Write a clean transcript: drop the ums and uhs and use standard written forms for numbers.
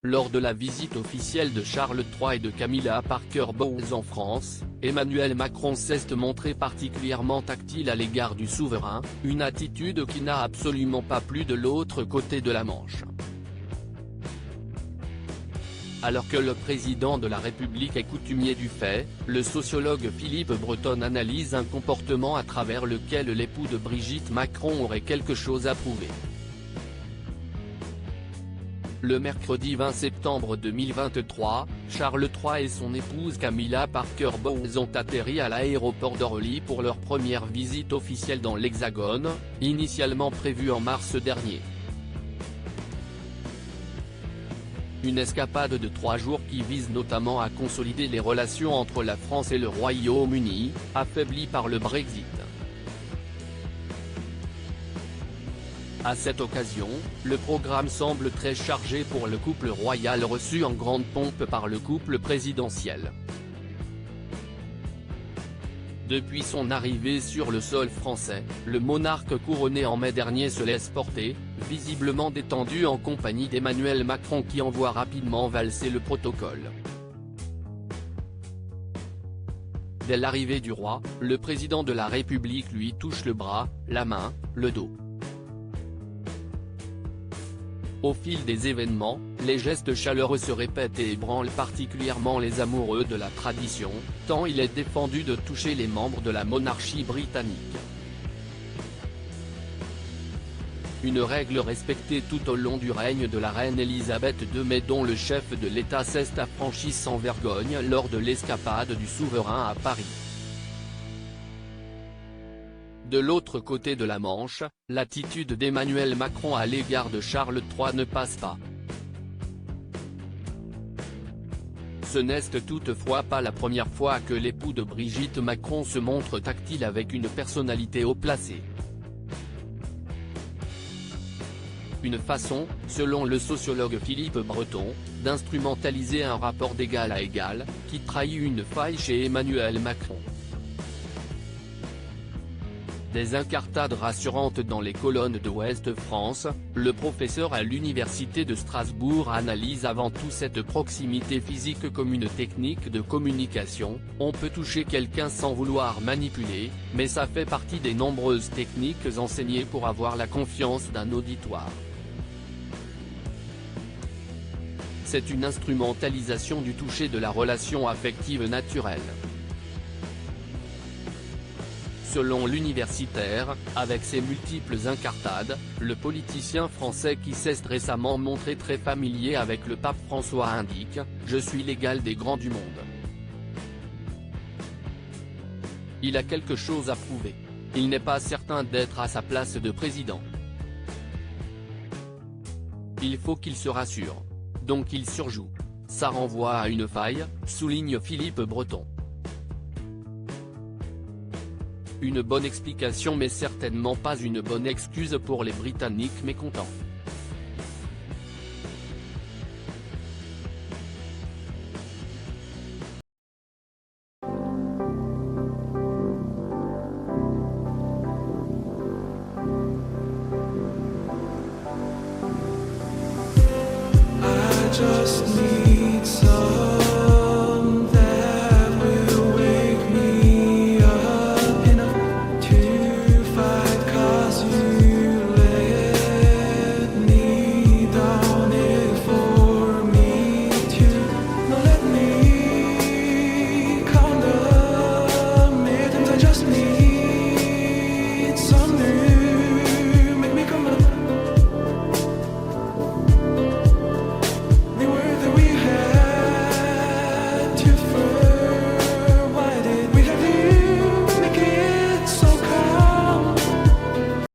Lors de la visite officielle de Charles III et de Camilla Parker Bowles en France, Emmanuel Macron s'est montré particulièrement tactile à l'égard du souverain, une attitude qui n'a absolument pas plu de l'autre côté de la Manche. Alors que le président de la République est coutumier du fait, le sociologue Philippe Breton analyse un comportement à travers lequel l'époux de Brigitte Macron aurait quelque chose à prouver. Le mercredi 20 septembre 2023, Charles III et son épouse Camilla Parker Bowles ont atterri à l'aéroport d'Orly pour leur première visite officielle dans l'Hexagone, initialement prévue en mars dernier. Une escapade de 3 jours qui vise notamment à consolider les relations entre la France et le Royaume-Uni, affaiblies par le Brexit. À cette occasion, le programme semble très chargé pour le couple royal reçu en grande pompe par le couple présidentiel. Depuis son arrivée sur le sol français, le monarque couronné en mai dernier se laisse porter, visiblement détendu en compagnie d'Emmanuel Macron qui envoie rapidement valser le protocole. Dès l'arrivée du roi, le président de la République lui touche le bras, la main, le dos. Au fil des événements, les gestes chaleureux se répètent et ébranlent particulièrement les amoureux de la tradition, tant il est défendu de toucher les membres de la monarchie britannique. Une règle respectée tout au long du règne de la reine Elisabeth II mais dont le chef de l'État s'est affranchi sans vergogne lors de l'escapade du souverain à Paris. De l'autre côté de la Manche, l'attitude d'Emmanuel Macron à l'égard de Charles III ne passe pas. Ce n'est toutefois pas la première fois que l'époux de Brigitte Macron se montre tactile avec une personnalité haut placée. Une façon, selon le sociologue Philippe Breton, d'instrumentaliser un rapport d'égal à égal, qui trahit une faille chez Emmanuel Macron. Des incartades rassurantes dans les colonnes de Ouest France, le professeur à l'université de Strasbourg analyse avant tout cette proximité physique comme une technique de communication. On peut toucher quelqu'un sans vouloir manipuler, mais ça fait partie des nombreuses techniques enseignées pour avoir la confiance d'un auditoire. C'est une instrumentalisation du toucher de la relation affective naturelle. Selon l'universitaire, avec ses multiples incartades, le politicien français qui s'est récemment montré très familier avec le pape François indique « Je suis l'égal des grands du monde ». Il a quelque chose à prouver. Il n'est pas certain d'être à sa place de président. Il faut qu'il se rassure. Donc il surjoue. Ça renvoie à une faille, souligne Philippe Breton. Une bonne explication mais certainement pas une bonne excuse pour les Britanniques mécontents.